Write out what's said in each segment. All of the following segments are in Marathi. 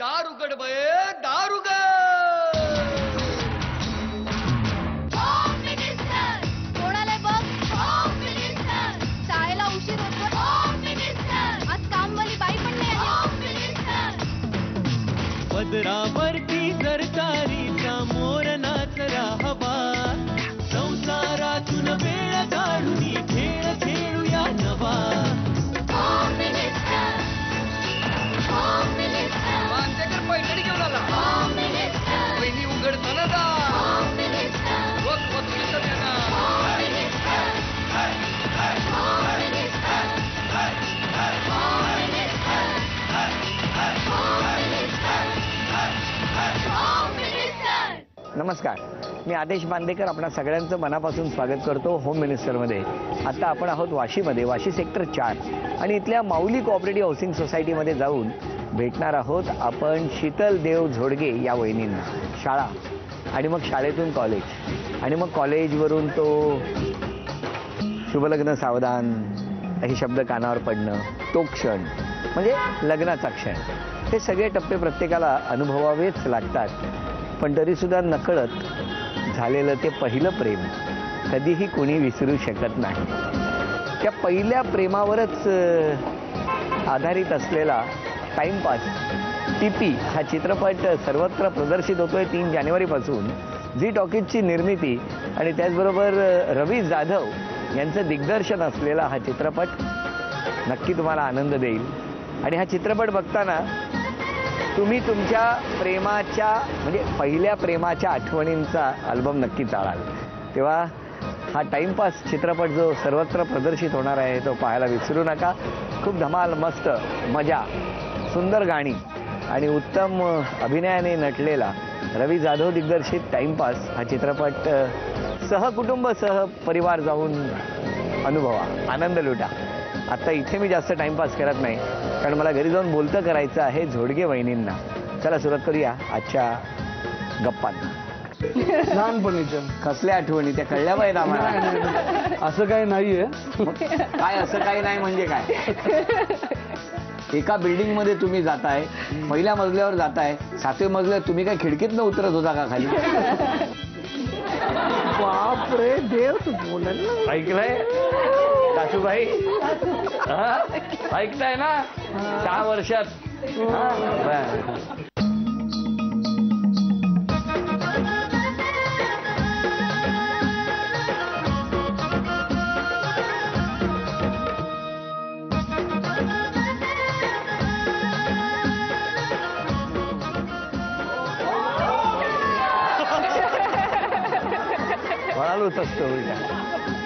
दारुगड बये दारुगड. कोणाला बघ शाळेला उशीर होतो. आज कामवाली बाई पण नाही आली. पदरावरती सरकारीचा मोर नाचरा हवा, संसारातून वेळ काढून खेळ खेळूया नवा. मानतेकर पैठणी घेऊन आला. पहिली उघडताना जा. नमस्कार, मी आदेश बांदेकर आपणा सगळ्यांचं मनापासून स्वागत करतो होम मिनिस्टरमध्ये. आता आपण आहोत वाशीमध्ये, वाशी सेक्टर 4 आणि इथल्या माऊली कोऑपरेटिव्ह हाऊसिंग सोसायटीमध्ये जाऊन भेटणार आहोत आपण शीतल देव झोडगे या वहिनींना. शाळा आणि मग शाळेतून कॉलेज आणि मग कॉलेजवरून तो शुभलग्न सावधान हे शब्द कानावर पडणं, तो क्षण म्हणजे लग्नाचा क्षण. हे सगळे टप्पे प्रत्येकाला अनुभवावेच लागतात, पण तरीसुद्धा नकळत झालेलं ते पहिलं प्रेम कधीही कोणी विसरू शकत नाही. त्या पहिल्या प्रेमावरच आधारित असलेला टाइमपास टीपी हा चित्रपट सर्वत्र प्रदर्शित होतोय 3 जानेवारीपासून. झी टॉकीजची निर्मिती आणि त्याचबरोबर रवी जाधव यांचं दिग्दर्शन असलेला हा चित्रपट नक्की तुम्हाला आनंद देईल. आणि हा चित्रपट बघताना तुम्ही तुमच्या प्रेमाच्या म्हणजे पहिल्या प्रेमाच्या आठवणींचा अल्बम नक्की चाळाल. तेव्हा हा टाइमपास चित्रपट जो सर्वत्र प्रदर्शित होणार आहे तो पाहायला विसरू नका. खूप धमाल, मस्त मजा, सुंदर गाणी आणि उत्तम अभिनयाने नटलेला रवी जाधव दिग्दर्शित टाइमपास हा चित्रपट सहकुटुंब सह परिवार जाऊन अनुभवा, आनंद लुटा. आता इथे मी जास्त टाइमपास करत नाही कारण मला घरी जाऊन बोलतं करायचं आहे झोडगे वहिनींना. चला सुरुवात करूया आजच्या गप्पांना. लहानपणीच्या कसल्या आठवणी त्या कळल्या पाहिजेत आम्हाला. असं काही नाहीये. काय असं काही नाही म्हणजे काय? एका बिल्डिंग मध्ये तुम्ही जाताय, पहिल्या मजल्यावर जाताय, 7व्या मजल्यावर तुम्ही काय खिडकीतनं उतरत होता का खाली? बापरे देव, तू बोलायला ऐकलंय सासूबाई? ऐकताय ना 6 वर्षात? म्हणालोच असतो उलटा.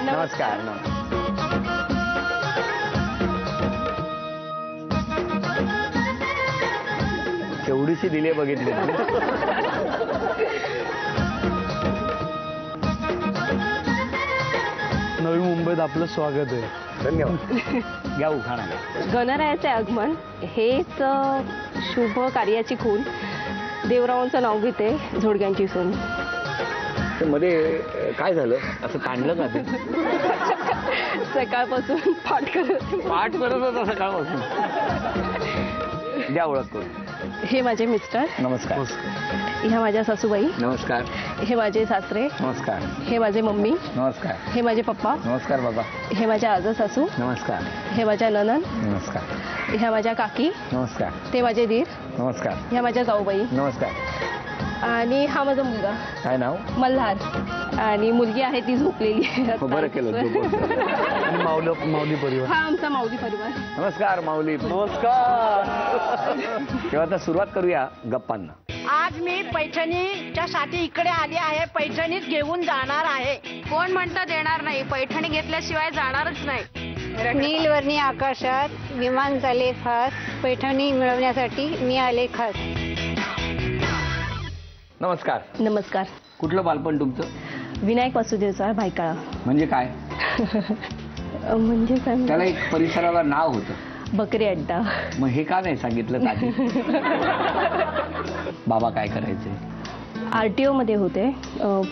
नमस्कार. केवढीशी दिली बघितली. नवी मुंबईत आपलं स्वागत आहे. धन्यवाद. घ्या उखाणा. गणरायाचे आगमन हेच शुभ कार्याची खून, देवरावांचं नाव घेते झोडग्यांची सून. मध्ये काय झालं असं काढलं का ते? सकाळपासून पाठ करत होता सकाळपासून. द्या ओळख करून. हे माझे मिस्टर. नमस्कार. ह्या माझ्या सासूबाई. नमस्कार. हे माझे सासरे. नमस्कार. हे माझे मम्मी. नमस्कार. हे माझे पप्पा. नमस्कार बाबा. हे माझ्या आजो सासू. नमस्कार. हे माझ्या ननंद. नमस्कार. ह्या माझ्या काकी. नमस्कार. ते माझे दीर. नमस्कार. ह्या माझ्या जाऊबाई. नमस्कार. आणि हा माझा मुलगा काय नाव? मल्हार. आणि मुलगी आहे ती झोपलेली आहे. बरं केलं. माऊली परिवार. हा आमचा माऊली परिवार. नमस्कार माऊली. नमस्कार. तेव्हा आता सुरुवात करूया गप्पांना. आज मी पैठणीच्या साठी इकडे आली आहे. पैठणीच घेऊन जाणार आहे. कोण म्हणतं देणार नाही? पैठणी घेतल्याशिवाय जाणारच नाही. नीलवर्णी आकाशात विमान झाले फास, पैठणी मिळवण्यासाठी मी आले खास. नमस्कार. नमस्कार. कुठलं बालपण तुमचं? विनायक वासुदेवचा भायकाळा. म्हणजे काय? म्हणजे काय? त्याला एक परिसराला नाव होतं, बकरी अड्डा. मग हे का नाही सांगितलं आधी? बाबा काय करायचे? RTO मध्ये होते,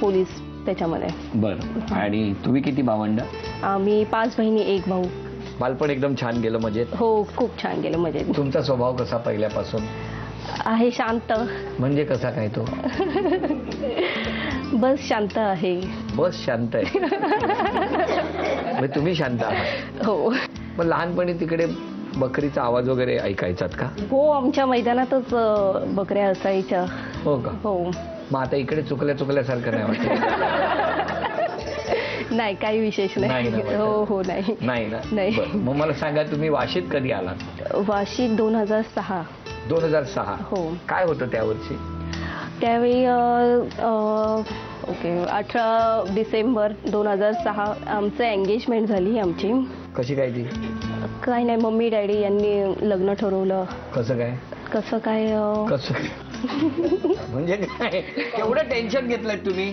पोलीस त्याच्यामध्ये. बरं. आणि तुम्ही किती भावंड? आम्ही 5 बहिणी 1 भाऊ. बालपण एकदम छान गेलं मजेत? हो, खूप छान गेलं मजेत. तुमचा स्वभाव कसा पहिल्यापासून? आहे शांत. म्हणजे कसा काय तो? बस शांत आहे. बस शांत आहे. म्हणजे तुम्ही शांत आहात. हो मग लहानपणी तिकडे बकरीचा आवाज वगैरे ऐकायचात का? हो, आमच्या मैदानातच बकऱ्या असायच्या. हो का? हो. मग आता इकडे चुकल्यासारखं नाही वाटत? नाही, काही विशेष नाही नाही. ना वाटत? हो हो, नाही नाही ना? नाही. बरं. मग मला सांगा, तुम्ही वाशीत कधी आलात? वाशी 2006. 2006. हो. काय होतं त्यावर्षी? त्यावेळी ओके 18 डिसेंबर 2006 आमचं एंगेजमेंट झाली आमची. कशी काय ती? काय नाही, मम्मी डॅडी यांनी लग्न ठरवलं. कसं काय? कसं काय कसं काय? म्हणजे काय केवढं टेन्शन घेतलंय तुम्ही?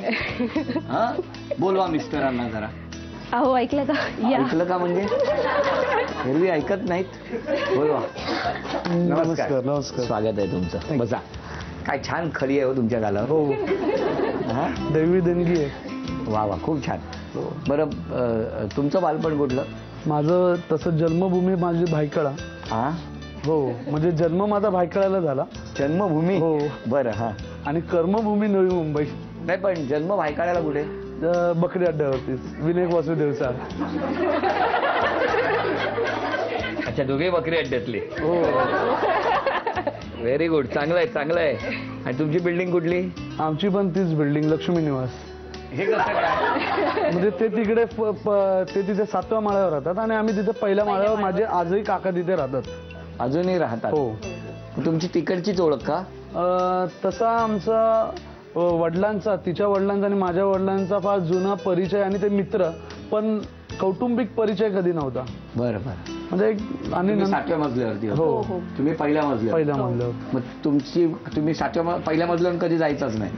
हा, बोलवा मिस्टरांना जरा. अहो, ऐकलं का? या. ऐकलं का? म्हणजे एरवी ऐकत नाहीत. बोलवा. नमस्कार. नमस्कार. स्वागत आहे तुमचं. बसा. काय छान खरी आहे हो तुमच्या गालावर. हो, हा, दैवी देणगी आहे. वा वा, खूप छान. बरं, तुमचं बालपण कुठलं? माझं तसं जन्मभूमी माझी भायखळा. हा, हो, म्हणजे जन्म माझा भायखळ्याला झाला. जन्मभूमी. हो. बरं. हा, आणि कर्मभूमी नवी मुंबई. नाही पण जन्म भायखळ्याला कुठे? बकरी अड्ड्यावरती विनायक वासुदेवचा. अच्छा, दोघे बकरी अड्ड्यातले. हो. Very good. चांगलं आहे, चांगलं आहे. आणि तुमची बिल्डिंग कुठली? आमची पण तीच बिल्डिंग, लक्ष्मी निवास. हे कसं काय? म्हणजे ते तिकडे ते तिथे 7व्या माळ्यावर राहतात आणि आम्ही तिथे पहिल्या माळ्यावर. माझे आजही काका तिथे राहतात. अजूनही राहतात? हो. तुमची तिकडचीच ओळख का? तसा आमचा वडिलांचा, तिच्या वडिलांचा आणि माझ्या वडिलांचा फार जुना परिचय आणि ते मित्र, पण कौटुंबिक परिचय कधी नव्हता. बरं बरं. म्हणजे आणि तुम्ही 7व्या मजल्यावरती होता? हो. तुम्ही पहिल्या मजल्यावर? पहिल्या मजल्यावर. मग तुम्ही पहिल्या मजल्यावर कधी जायचंच नाही?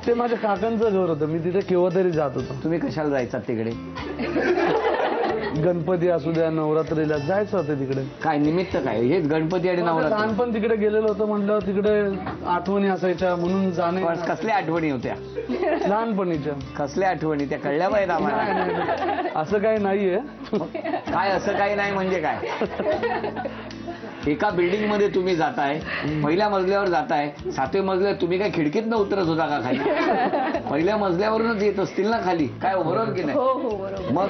ते माझ्या काकांचं घर होतं, मी तिथे केव्हा तरी जात होतो. तुम्ही कशाला जायचात तिकडे? गणपती असू द्या, नवरात्रीला जायचं होतं तिकडे. काय निमित्त काय? हेच गणपती आणि नवरात्र? लहानपण तिकडे गेलेलं होतं म्हटलं, तिकडे आठवणी असायच्या म्हणून जाणे. कसल्या आठवणी होत्या? लहानपणीच्या. कसल्या आठवणी? त्या कळल्या पाहिजे आम्हाला. असं काही नाहीये. काय असं काही नाही म्हणजे काय? एका बिल्डिंग मध्ये तुम्ही जाताय, पहिल्या मजल्यावर जाताय, 7व्या मजल्यावर तुम्ही काय खिडकीतनं उतरत होता का खाली? पहिल्या मजल्यावरूनच येत असतील ना खाली? काय बरोबर की नाही? हो हो, बरोबर. मग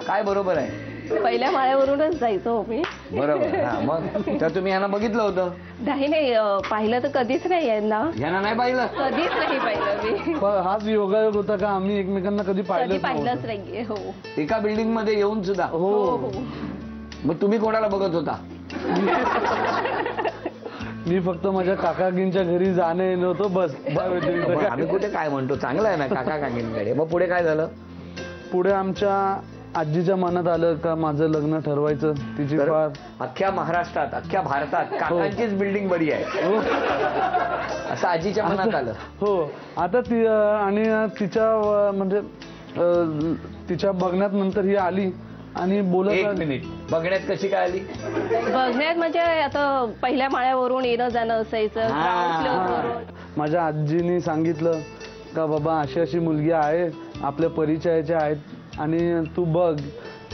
काय बरोबर आहे? पहिल्या माळ्यावरूनच जायचो मी. बरोबर. हा, मग तर तुम्ही यांना बघितलं होतं? नाही नाही, पाहिलं तर कधीच नाही यांना. यांना नाही पाहिलं? कधीच नाही पाहिलं मी. पण हाच योगायोग होता का आम्ही एकमेकांना कधी कधी पाहिलंच पाहिलंच नाहीये. हो एका बिल्डिंग मध्ये येऊन सुद्धा? हो हो. मग तुम्ही कोणाला बघत होता? मी फक्त माझ्या काकाकींच्या घरी जाणे येणं होतं, बस. आम्ही कुठे काय म्हणतो, चांगलं आहे ना काका काकींकडे. मग पुढे काय झालं? पुढे आमच्या आजीच्या मनात आलं का माझं लग्न ठरवायचं. तिची तर फार अख्ख्या महाराष्ट्रात, अख्ख्या भारतात काकांचीच बिल्डिंग बरी आहे असं आजीच्या मनात आलं. हो. आता ती आणि तिच्या म्हणजे तिच्या बघण्यात नंतर ही आली आणि बोलत. एक मिनिट, बघण्यात कशी काय आली? बघण्यात म्हणजे आता पहिल्या माळ्यावरून येणं जाणं असायचं. ground floor वरून. माझ्या आजीनी सांगितलं का बाबा अशी अशी मुलगी आहे, आपल्या परिचयाच्या आहेत आणि तू बघ.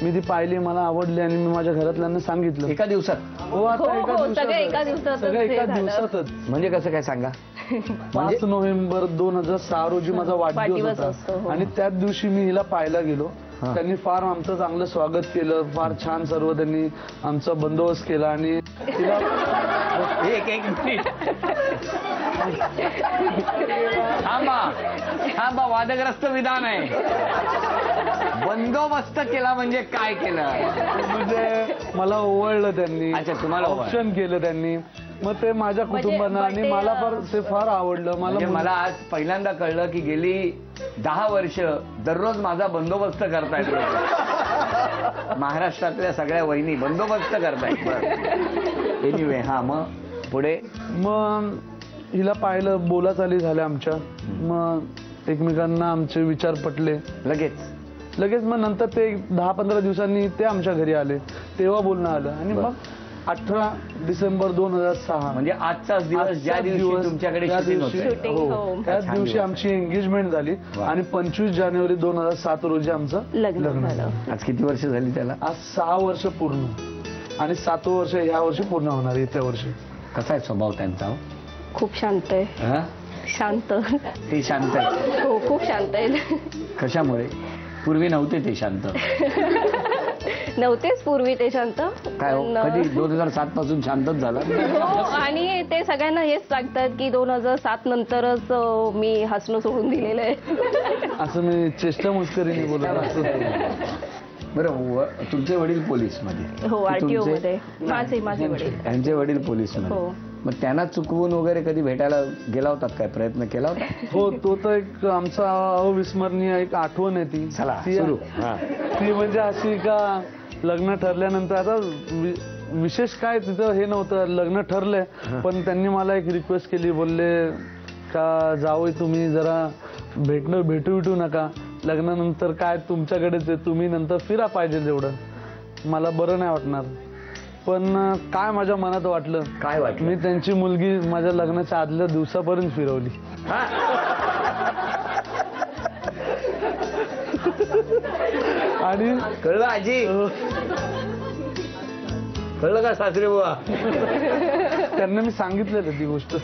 मी ती पाहिली, मला आवडली आणि मी माझ्या घरातल्यांना सांगितलं. एका दिवसात? हो. आता हो, सगळं एका दिवसातच सगळं हे एका झालं. दिवसातच. म्हणजे कसं काय सांगा? 5 नोव्हेंबर 2006 रोजी माझा वाढदिवस असतो. होता हो. आणि त्याच दिवशी मी हिला पाहायला गेलो. त्यांनी फार आमचं चांगलं स्वागत केलं, फार छान सर्व त्यांनी आमचा बंदोबस्त केला आणि तिला एक मिनिट थांबा, वादग्रस्त विधान आहे. बंदोबस्त केला म्हणजे काय केलं? म्हणजे मला ओवळलं त्यांनी. अच्छा, तुम्हाला ऑप्शन केलं त्यांनी. मग ते माझ्या कुटुंबांना आणि मला ते फार आवडलं. मला आज पहिल्यांदा कळलं की गेली 10 वर्ष दररोज माझा बंदोबस्त करतायत लोक. महाराष्ट्रातल्या सगळ्या वहिनी बंदोबस्त करतायत. एनिवे, हा, मग पुढे? मग हिला पाहिलं, बोला चाली झाल्या आमच्या. मग एकमेकांना आमचे विचार पटले लगेच. मग नंतर ते 10-15 दिवसांनी ते आमच्या घरी आले, तेव्हा बोलणं आलं. आणि मग 18 डिसेंबर 2006 म्हणजे आजचाच दिवस, ज्या दिवशी तुमच्याकडे शूटिंग होतं. हो, त्याच दिवशी आमची एंगेजमेंट झाली आणि 25 जानेवारी 2007 रोजी आमचं लग्न झालं. आज किती वर्ष झाली त्याला? आज 6 वर्ष पूर्ण. आणि 7वं वर्ष या वर्षी पूर्ण होणार येत्या वर्षी. कसा आहे स्वभाव त्यांचा? खूप शांत आहे. हा? शांत. ते शांत आहे. हो खूप शांत आहेत. कशामुळे? पूर्वी नव्हते ते शांत. नव्हतेच पूर्वी ते शांत. काय हो, कधी 2007 पासून शांतच झाला? हो, आणि ते सगळ्यांना हेच सांगतात की 2007 नंतरच मी हसणं सोडून दिलेलं आहे. असं मी चेष्टा मस्करीने बोलत असतो. बरं, तुमचे वडील पोलीस मध्ये? हो, आरटीओ मध्ये. माझे वडील. त्यांचे वडील पोलीस मध्ये. हो. मग त्यांना चुकवून वगैरे कधी भेटायला गेला होतात? काय प्रयत्न केला होता? हो, तो तर एक आमचा अविस्मरणीय एक आठवण आहे ती. चला सुरू. ती म्हणजे अशी का लग्न ठरल्यानंतर, आता विशेष काय तिथं हे नव्हतं, लग्न ठरलंय पण त्यांनी मला एक रिक्वेस्ट केली. बोलले का जावई तुम्ही जरा भेटू नका, लग्नानंतर काय तुमच्याकडेच आहे, तुम्ही नंतर फिरा पाहिजे जेवढं, मला बरं नाही वाटणार. पण काय माझ्या मनात वाटलं, काय वाटलं? मी त्यांची मुलगी माझ्या लग्नाच्या आदल्या दिवसापर्यंत फिरवली. आणि कळलं आजी? कळलं का सासरे बुवा? त्यांना मी सांगितलेलं ती गोष्ट.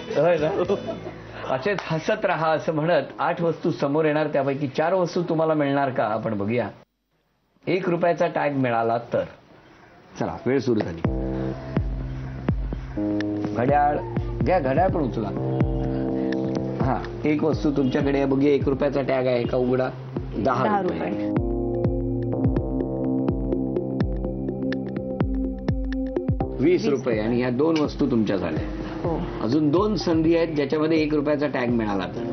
असेच हसत राहा असं म्हणत 8 वस्तू समोर येणार, त्यापैकी 4 वस्तू तुम्हाला मिळणार का आपण बघूया. 1 रुपयाचा टॅग मिळाला तर. चला, वेळ सुरू झाली. घड्याळ घ्या, घड्याळ पण उचला. हा, 1 वस्तू तुमच्याकडे आहे, बघूया 1 रुपयाचा टॅग आहे का उघडा. 10 रुपये. 20 रुपये. आणि ह्या 2 वस्तू तुमच्या झाल्या. अजून 2 संधी आहेत ज्याच्यामध्ये 1 रुपयाचा टॅग मिळाला तर.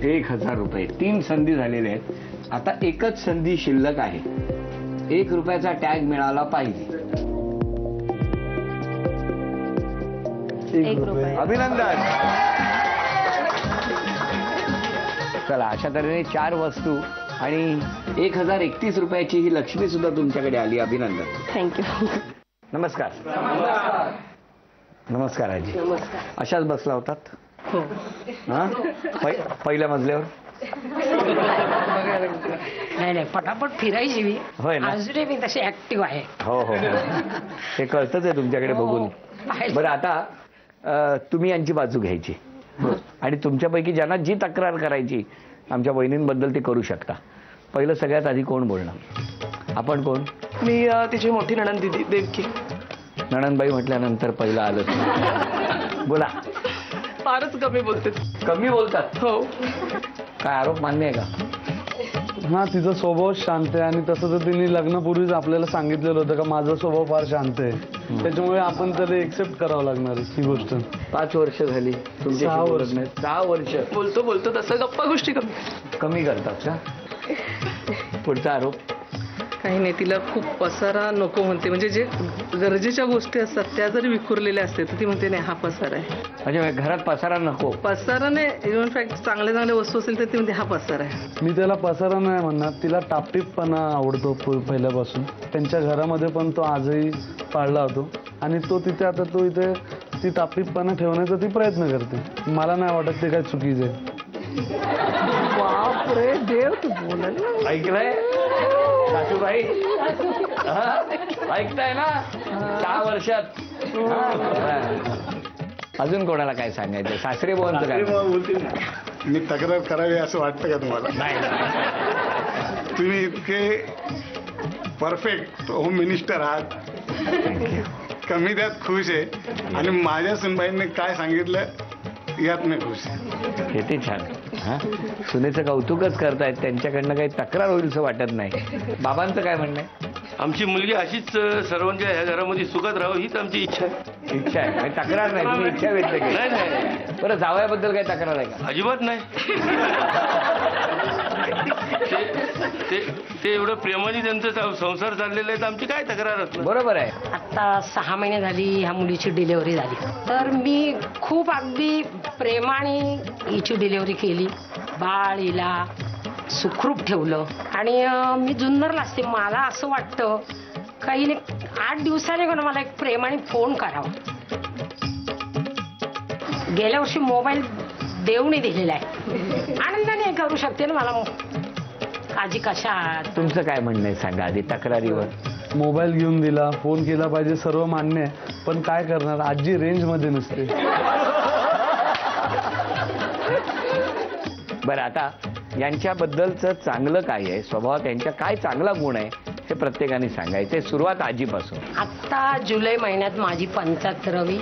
1000 रुपये. 3 संधी झालेल्या आहेत. आता एकच संधी शिल्लक आहे. 1 रुपयाचा टॅग मिळाला पाहिजे. 1 रुपये. अभिनंदन. चला, अशा तऱ्हेने 4 वस्तू आणि 1031 रुपयाची ही लक्ष्मी सुद्धा तुमच्याकडे आली. अभिनंदन. थँक्यू. नमस्कार. नमस्कार आजी. नमस्कार. अशाच बसला होतात? हो. हा, पहिल्या मजल्यावर? नाही, पटापट फिरायची मी. होय ना? अजूनही मी तशी ऍक्टिव्ह आहे. हो. हे कळतच आहे तुमच्याकडे बघून. बरं, आता तुम्ही यांची बाजू घ्यायची आणि तुमच्यापैकी ज्यांना जी तक्रार करायची आमच्या वहिनींबद्दल ते करू शकता. पहिलं सगळ्यात आधी कोण बोलणार? आपण कोण? मी तिची मोठी नणंद दिदी देवकी. नणंदबाई म्हटल्यानंतर पहिलं आलं. बोला. फारच कमी बोलते. कमी बोलतात? हो. काय आरोप मान्य आहे का? हा, तिचा स्वभाव शांत आहे आणि तसं तर तिने लग्नापूर्वीच आपल्याला सांगितलेलं होतं का माझा स्वभाव फार शांत आहे, त्याच्यामुळे आपण त्याला एक्सेप्ट करावं लागणार ही गोष्ट. 5 वर्ष झाली तुमची? 6 वर्ष. 6 वर्ष. बोलतो तसं गप्पा गोष्टी कमी करतात का? पुढचा आरोप? काही नाही, तिला खूप पसारा नको म्हणते. म्हणजे जे गरजेच्या गोष्टी असतात त्या जरी विखुरलेल्या असते तर ती म्हणते नाही हा पसारा आहे. म्हणजे घरात पसारा नको? पसारा नाही, इनफॅक्ट चांगले वस्तू असेल तर ती म्हणते हा पसारा आहे. मी त्याला पसारा नाही म्हणणार, तिला टापटीपपणा आवडतो पहिल्यापासून. त्यांच्या घरामध्ये पण तो आजही पाळला होतो आणि तो तिथे, आता तो इथे ती टापटीपपणा ठेवण्याचा ती प्रयत्न करते. मला नाही वाटत ते काय चुकीचं आहे. बापरे देव, तू बोल. ऐकलंय सासूबाई? ऐकताय ना? 6 वर्षात. अजून कोणाला काय सांगायचं? सासरे बोलतो काय? मी तक्रार करावी असं वाटतं का तुम्हाला? नाही. तुम्ही इतके परफेक्ट होम मिनिस्टर आहात. कमी त्यात खुश आहे आणि माझ्या सुनबाईंनी काय सांगितलं यात मी खुश आहे. किती छान. हा, सुनेचं कौतुकच करतायत, त्यांच्याकडनं काही तक्रार होईल असं वाटत नाही. बाबांचं काय म्हणणं आहे? आमची मुलगी अशीच सर्वांच्या ह्या घरामध्ये सुखात राहावं हीच आमची इच्छा आहे. इच्छा आहे, काही तक्रार नाही. तुम्ही इच्छा व्यक्त केली? नाही. बरं, जावयाबद्दल काही तक्रार आहे का? अजिबात नाही. ते एवढं प्रेमाने त्यांचा संसार चाललेला आहे तर आमची काय तक्रार असणार? बरोबर आहे. आता 6 महिने झाली ह्या मुलीची डिलिव्हरी झाली, तर मी खूप अगदी प्रेमाने हिची डिलिव्हरी केली. बाळ हिला सुखरूप ठेवलं आणि मी जुन्नरला असते. मला असं वाटतं काही 8 दिवसाने मला एक प्रेमाने फोन करावा. गेल्या वर्षी मोबाईल देवने दिलेला आहे, आनंदाने करू शकते ना मला. आजी कशा आहात? तुमचं काय म्हणणं आहे सांगा आधी तक्रारीवर. मोबाईल घेऊन दिला, फोन केला पाहिजे, सर्व मान्य आहे, पण काय करणार, आजी रेंज मध्ये नसते. बरं, आता यांच्याबद्दलचं चांगलं काय आहे, स्वभावात यांच्या काय चांगला गुण आहे हे प्रत्येकाने सांगायचं. सुरुवात आजीपासून. आता जुलै महिन्यात माझी 75वी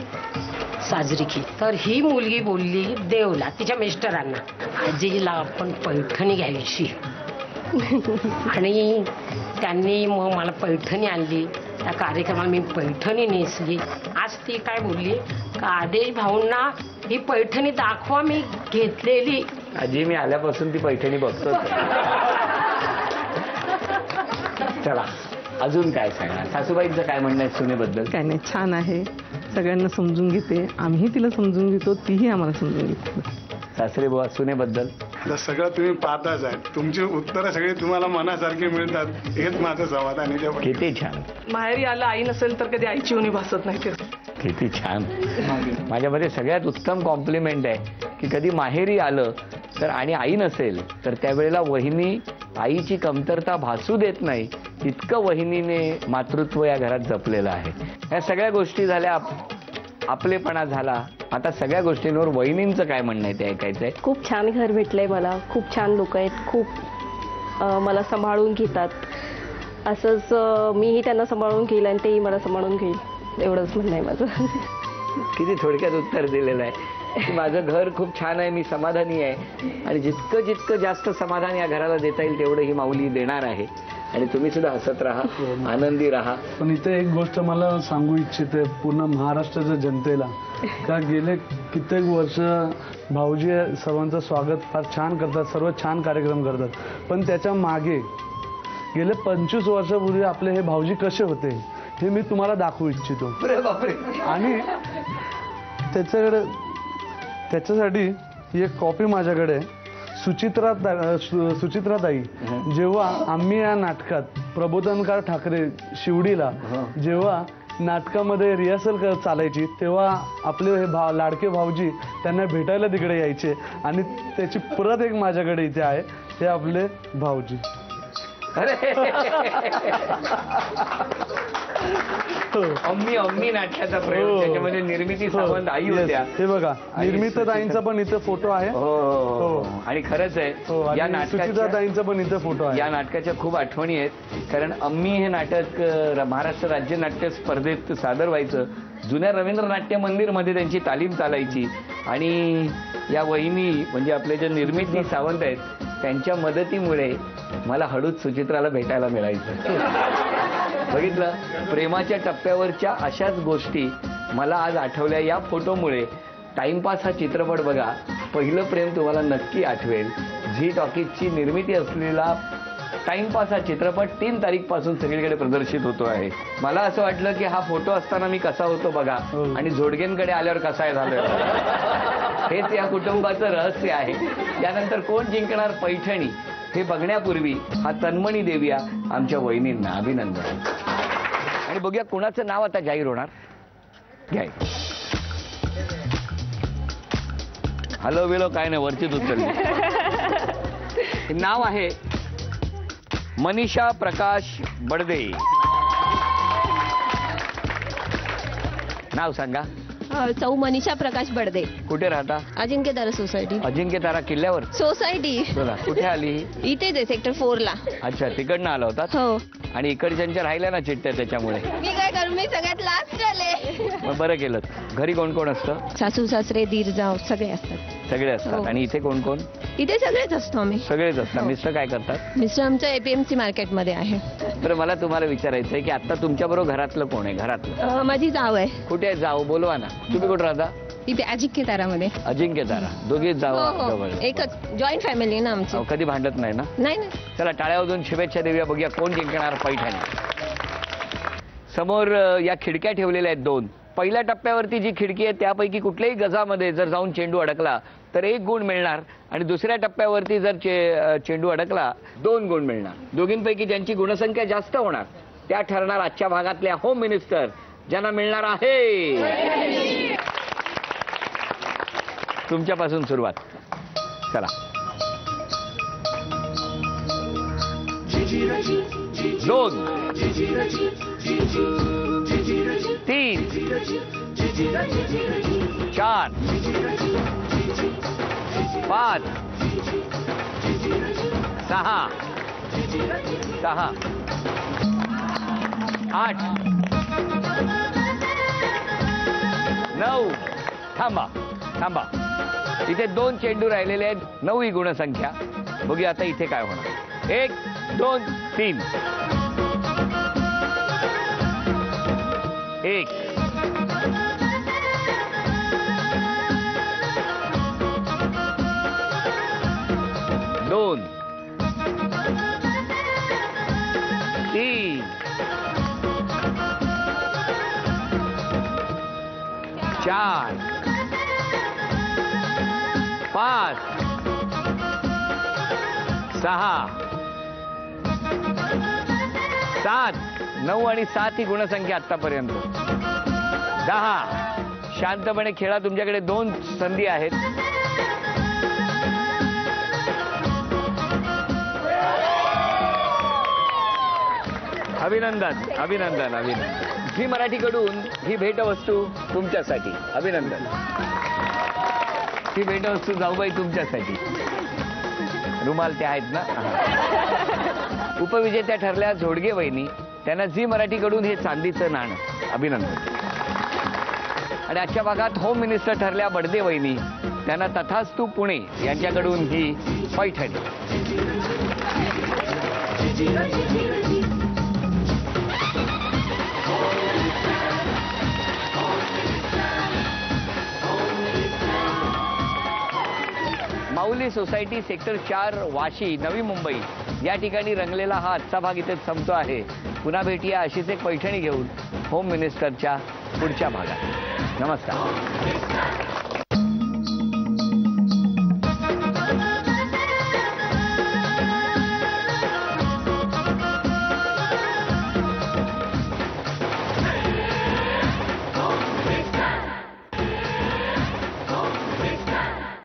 साजरी केली. तर ही मुलगी बोलली देवला तिच्या मिस्टरांना, आजीला आपण पैठणी घ्यायची. आणि त्यांनी मग मला पैठणी आणली. त्या कार्यक्रमाला मी पैठणी नेसली. आज ती काय बोलली का आदेश भाऊंना ही पैठणी दाखवा मी घेतलेली. आजी मी आल्यापासून ती पैठणी बघतो. चला अजून काय सांगा, सासूबाईंचं काय म्हणणं आहे सुनेबद्दल? काय नाही, छान आहे, सगळ्यांना समजून घेते, आम्ही तिला समजून घेतो, तीही आम्हाला समजून घेते. सासरे बुवा सुनेबद्दल? आता सगळं तुम्ही पाहताच आहे, तुमची उत्तरं सगळी तुम्हाला मनासारखी मिळतात, हेच माझं समाधान आहे. किती छान. माहेरी आलं आई नसेल तर कधी आईची उणी भासत नाही. किती छान. माझ्यामध्ये सगळ्यात उत्तम कॉम्प्लिमेंट आहे की कधी माहेरी आलं तर आणि आई नसेल तर त्यावेळेला वहिनी आईची कमतरता भासू देत नाही, इतकं वहिनीने मातृत्व या घरात जपलेलं आहे. या सगळ्या गोष्टी झाल्या, आपलेपणा झाला. आता सगळ्या गोष्टींवर वहिनींचं काय म्हणणं आहे ते ऐकायचंय. खूप छान घर भेटलंय मला, खूप छान लोक आहेत, खूप मला सांभाळून घेतात. असंच मीही त्यांना सांभाळून घेईल आणि तेही मला सांभाळून घेईल, एवढंच म्हणणं आहे माझं. किती थोडक्यात उत्तर दिलेलं आहे की माझं घर खूप छान आहे, मी समाधानी आहे आणि जितकं जितकं जास्त समाधान या घराला देता येईल तेवढं ही माऊली देणार आहे. आणि तुम्ही सुद्धा हसत राहा, आनंदी राहा. पण इथे एक गोष्ट मला सांगू इच्छिते पूर्ण महाराष्ट्राच्या जनतेला, का गेले कित्येक वर्ष भाऊजी सर्वांचं स्वागत फार छान करतात, सर्व छान कार्यक्रम करतात, पण त्याच्या मागे गेले 25 वर्षापूर्वी आपले हे भाऊजी कसे होते हे मी तुम्हाला दाखवू इच्छितो. आणि त्याच्यासाठी ही एक कॉपी माझ्याकडे आहे. सुचित्राताई जेव्हा आम्ही या नाटकात प्रबोधनकार ठाकरे शिवडीला जेव्हा नाटकामध्ये रिहर्सल चालायची तेव्हा आपले हे लाडके भाऊजी त्यांना भेटायला तिकडे यायचे आणि त्याची परत एक माझ्याकडे इथे आहे, ते आपले भाऊजी. अम्मी नाटकाचा प्रयोग, त्याच्यामध्ये निर्मिती सावंत आई होत्या. हे बघा, निर्मिती ताईंचा पण इथे फोटो आहे. आणि खरंच आहे या नाटकाचा पण इथे फोटो आहे. या नाटकाच्या खूप आठवणी आहेत, कारण अम्मी हे नाटक महाराष्ट्र राज्य नाट्य स्पर्धेत सादर व्हायचं. जुन्या रवींद्र नाट्य मंदिर मध्ये त्यांची तालीम चालायची आणि या वहिनी म्हणजे आपले जे निर्मिती सावंत आहेत त्यांच्या मदतीमुळे मला हळूच सुचित्राला भेटायला मिळायचं. बघितलं, प्रेमाच्या टप्प्यावरच्या अशाच गोष्टी मला आज आठवल्या या फोटोमुळे. टाइमपास हा चित्रपट बघा, पहिलं प्रेम तुम्हाला नक्की आठवेल. झी टॉकीजची निर्मिती असलेला टाइमपास हा चित्रपट 3 तारीखपासून सगळीकडे प्रदर्शित होतो आहे. मला असं वाटलं की हा फोटो असताना मी कसा होतो बघा आणि जोडगेंकडे आल्यावर कसा झालोय. हेच या कुटुंबाचं रहस्य आहे. यानंतर कोण जिंकणार पैठणी हे बघण्यापूर्वी हा तन्मणी देऊया आमच्या वहिनींना. अभिनंदन. आणि बघूया कोणाचं नाव आता जाहीर होणार. घ्याय हॅलो बिलो काय नाही, वरचीच उचलली. नाव आहे मनीषा प्रकाश बडदे. नाव सांगा. सौ मनीषा प्रकाश बडदे. कुठे राहता? अजिंक्यतारा सोसायटी. अजिंक्यतारा किल्ल्यावर सोसायटी. कुठे आली? इथेच आहे, सेक्टर 4 ला. अच्छा, तिकडनं आला होता. हो. आणि इकडच्यांच्या राहिल्या ना चिठ्ठ्या, त्याच्यामुळे मी काय करू, मी सगळ्यात लास्ट आले. मग बरं केलं. घरी कोण कोण असतं? सासू सासरे दीर जाव सगळे असतात. सगळे असतात. आणि इथे कोण कोण? इथे सगळेच असतो आम्ही. सगळेच असतात. मिस्टर काय करतात? मिस्टर आमचं एपीएमसी मार्केटमध्ये आहे. तर मला तुम्हाला विचारायचं आहे की आता तुमच्याबरोबर घरातलं कोण आहे? घरातलं माझी जाव आहे. कुठे जाव? बोलवा ना. तुम्ही कुठे राहता? इथे अजिंक्यतारामध्ये. अजिंक्यतारा. दोघेच जाव जवळ. एकच जॉईंट फॅमिली ना आमची. कधी भांडत नाही ना? नाही. चला टाळ्या वाजवून शुभेच्छा देऊया. बघूया कोण जिंकणार पैठणी. समोर या खिडक्या ठेवलेल्या आहेत 2. पहिल्या टप्प्यावरती जी खिडकी आहे त्यापैकी कुठल्याही गजामध्ये जर जाऊन चेंडू अडकला तर 1 गुण मिळणार आणि दुसऱ्या टप्प्यावरती जर चेंडू अडकला 2 गुण मिळणार. दोघींपैकी ज्यांची गुणसंख्या जास्त होणार त्या ठरणार आजच्या भागातल्या होम मिनिस्टर, ज्यांना मिळणार आहे. तुमच्यापासून सुरुवात. चला. 2 3 4 5 6 8 9 थांबा इथे 2 चेंडू राहिलेले आहेत. 9 ही गुणसंख्या. बघूया आता इथे काय होणार. 1 2 3 1 2 3 4 5 6 7 9 आणि 7 ही गुणसंख्या आतापर्यंत. 10. शांतपणे खेळा. तुमच्याकडे 2 संधी आहेत. अभिनंदन अभिनंदन अभिनंदन. झी मराठीकडून ही भेटवस्तू तुमच्यासाठी. अभिनंदन. ही भेटवस्तू जाऊबाई तुमच्यासाठी. रुमाल त्या आहेत ना. उपविजेत्या ठरल्या झोडगे वहिनी. त्यांना झी मराठीकडून हे चांदीचं नाणं. अभिनंदन. आणि आजच्या भागात होम मिनिस्टर ठरल्या बडदे वहिनी. त्यांना तथास्तू पुणे यांच्याकडून ही पैठणी. माऊली सोसायटी सेक्टर 4 वाशी नवी मुंबई या ठिकाणी रंगलेला हा आजचा भाग इथे संपतो आहे. पुन्हा भेटूया अशीच एक पैठणी घेऊन होम मिनिस्टरच्या पुढच्या भागात. नमस्कार.